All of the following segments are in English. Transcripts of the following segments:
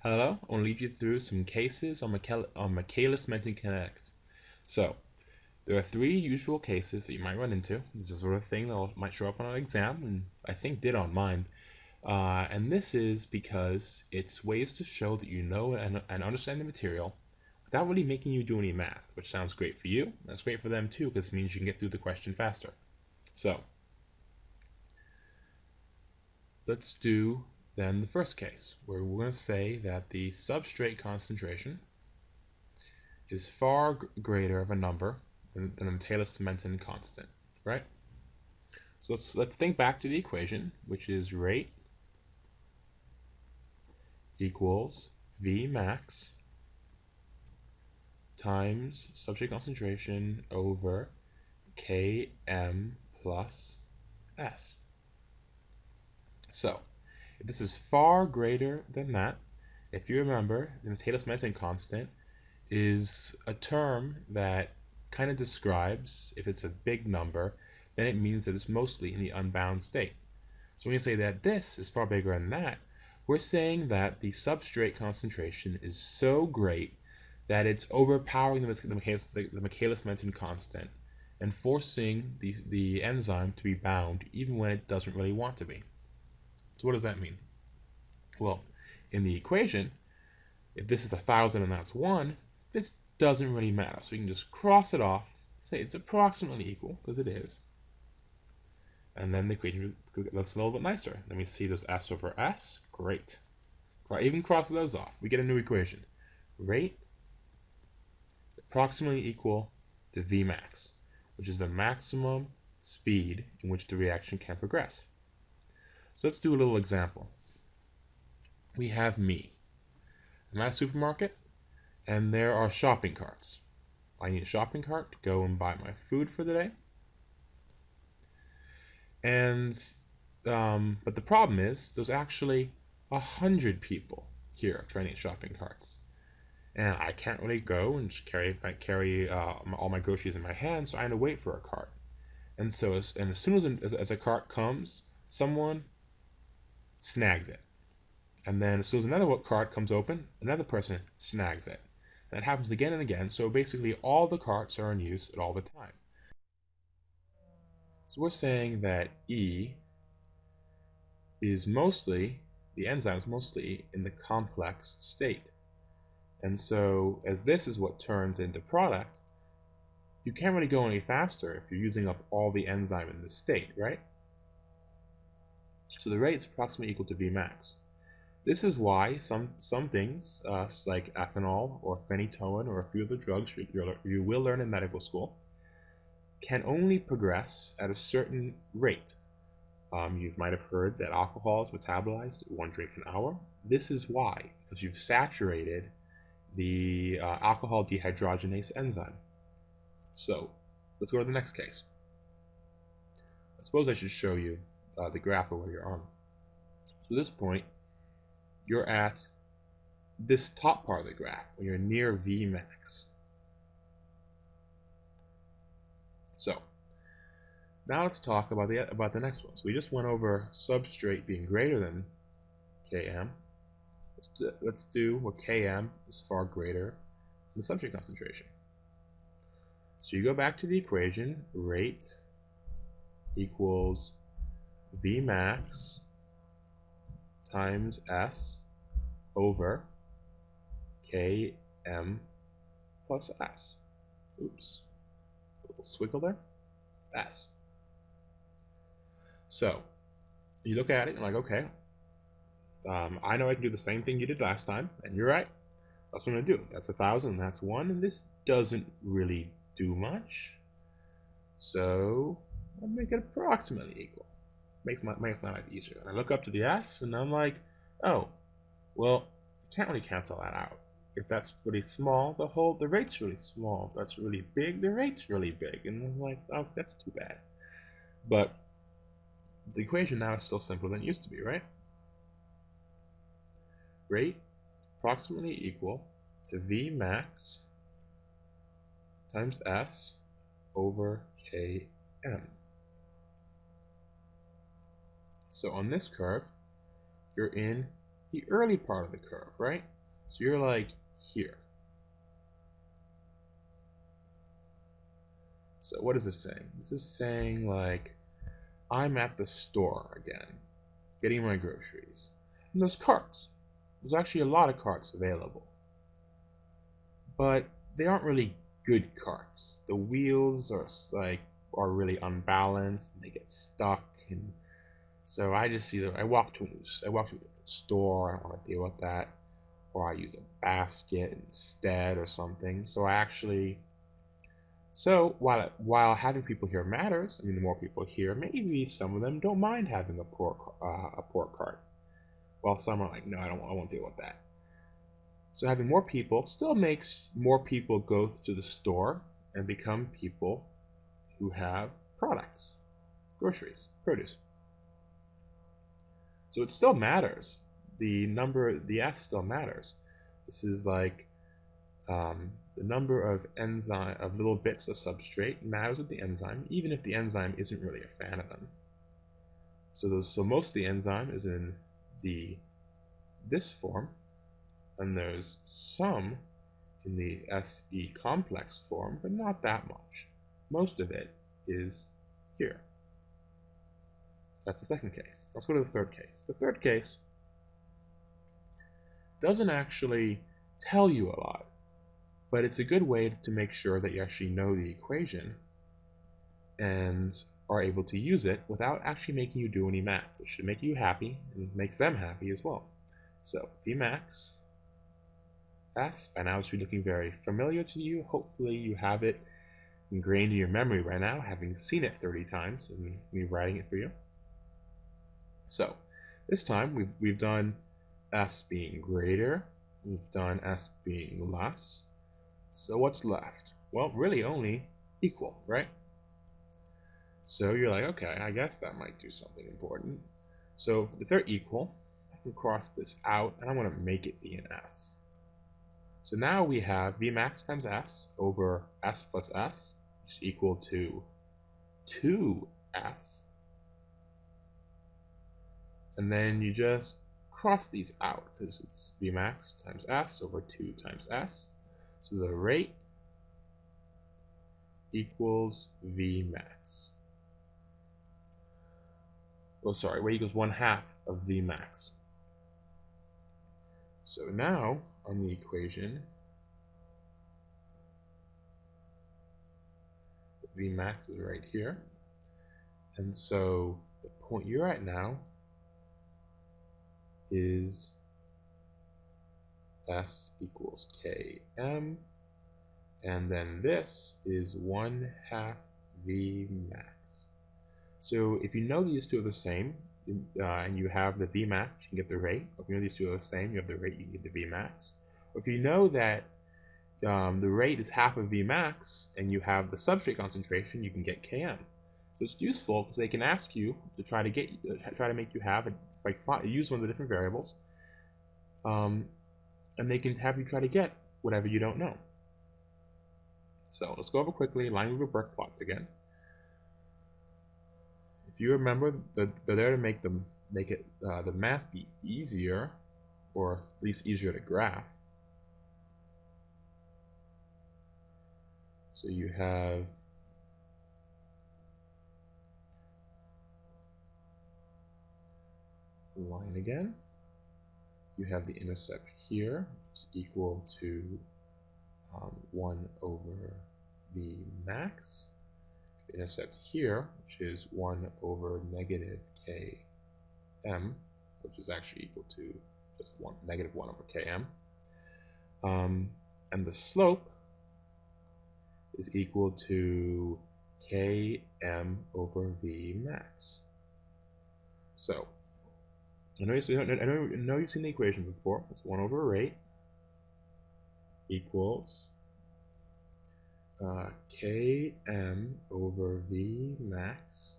Hello, I want to lead you through some cases on Michaelis-Menten Kinetics. So, there are three usual cases that you might run into. This is the sort of thing that might show up on an exam, and I think did on mine. And this is because it's ways to show that you know and understand the material without really making you do any math, which sounds great for you, and that's great for them too, because it means you can get through the question faster. So, let's do then the first case, where we're going to say that the substrate concentration is far greater of a number than the Michaelis-Menten constant, right? So let's think back to the equation, which is rate equals V max times substrate concentration over Km plus S. So if this is far greater than that, if you remember, the Michaelis-Menten constant is a term that kind of describes, if it's a big number, then it means that it's mostly in the unbound state. So when you say that this is far bigger than that, we're saying that the substrate concentration is so great that it's overpowering the Michaelis-Menten constant and forcing the enzyme to be bound even when it doesn't really want to be. So what does that mean? Well, in the equation, if this is 1,000 and that's 1, this doesn't really matter. So we can just cross it off, say it's approximately equal, because it is. And then the equation looks a little bit nicer. Then we see those S over S. Great. Even cross those off. We get a new equation. Rate is approximately equal to V max, which is the maximum speed in which the reaction can progress. So let's do a little example. We have me. I'm at a supermarket, and there are shopping carts. I need a shopping cart to go and buy my food for the day. And but the problem is there's actually 100 people here trying to get shopping carts, and I can't really go and just carry all my groceries in my hand, so I have to wait for a cart. And so as soon as a cart comes, someone snags it. And then as soon as another cart comes open, another person snags it. And that happens again and again, so basically all the carts are in use at all the time. So we're saying that E is mostly, the enzyme is mostly in the complex state. And so as this is what turns into product, you can't really go any faster if you're using up all the enzyme in this state, right? So the rate is approximately equal to V max. This is why some things, like ethanol or phenytoin or a few of the drugs you will learn in medical school, can only progress at a certain rate. You might have heard that alcohol is metabolized at 1 drink an hour. This is why, because you've saturated the alcohol dehydrogenase enzyme. So let's go to the next case. I suppose I should show you the graph of where you're on. So at this point, you're at this top part of the graph, when you're near V max. So now let's talk about the next one. So we just went over substrate being greater than Km. Let's do what Km is far greater than the substrate concentration. So you go back to the equation, rate equals V max times S over Km plus S. Oops. A little swiggle there. S. So you look at it and like, okay, I know I can do the same thing you did last time, and you're right. That's what I'm gonna do. That's 1,000, and that's 1, and this doesn't really do much. So I'll make it approximately equal. Makes my life easier. And I look up to the S, and I'm like, oh, well, I can't really cancel that out. If that's really small, the rate's really small. If that's really big, the rate's really big. And I'm like, oh, that's too bad. But the equation now is still simpler than it used to be, right? Rate approximately equal to V max times S over Km. So on this curve, you're in the early part of the curve, right? So you're like here. So what is this saying? This is saying like, I'm at the store again, getting my groceries. And there's carts. There's actually a lot of carts available. But they aren't really good carts. The wheels are really unbalanced and they get stuck, and so I just I walk to a different store. I don't want to deal with that, or I use a basket instead or something. So while having people here matters, I mean, the more people here, maybe some of them don't mind having a poor cart, while some are like, no, I won't deal with that. So having more people still makes more people go to the store and become people who have products, groceries, produce. So it still matters. The S still matters. This is like the number of little bits of substrate matters with the enzyme, even if the enzyme isn't really a fan of them. So most of the enzyme is in this form, and there's some in the SE complex form, but not that much. Most of it is here. That's the second case. Let's go to the third case. The third case doesn't actually tell you a lot, but it's a good way to make sure that you actually know the equation and are able to use it without actually making you do any math. It should make you happy and makes them happy as well. So Vmax S, by now it should be looking very familiar to you. Hopefully you have it ingrained in your memory right now, having seen it 30 times and me writing it for you. So this time we've done S being greater, we've done S being less. So what's left? Well, really only equal, right? So you're like, okay, I guess that might do something important. So if they're equal, I can cross this out and I want to make it be an S. So now we have Vmax times S over S plus S, which is equal to 2S. And then you just cross these out because it's Vmax times S over 2 times S. So the rate equals Vmax. Oh, sorry, rate equals 1/2 of Vmax. So now on the equation, Vmax is right here. And so the point you're at now is S equals Km, and then this is 1/2 Vmax. So if you know these two are the same, and you have the Vmax, you can get the rate. If you know these two are the same, you have the rate, you can get the Vmax. Or if you know that the rate is 1/2 of Vmax, and you have the substrate concentration, you can get Km. So it's useful because they can ask you to try to make you have use one of the different variables, and they can have you try to get whatever you don't know. So let's go over quickly line-mover-Burke plots again. If you remember, they're there to make the math be easier, or at least easier to graph. So you have the line again. You have the intercept here, which is equal to 1 over Vmax. The intercept here, which is 1 over negative Km, which is actually equal to just negative 1 over Km. And the slope is equal to Km over Vmax. So, I know you've seen the equation before. It's 1 over rate equals Km over Vmax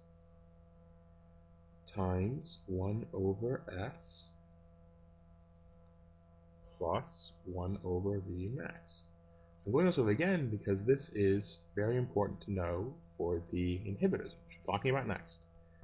times 1 over S plus 1 over Vmax. I'm going to over again because this is very important to know for the inhibitors, which we're talking about next.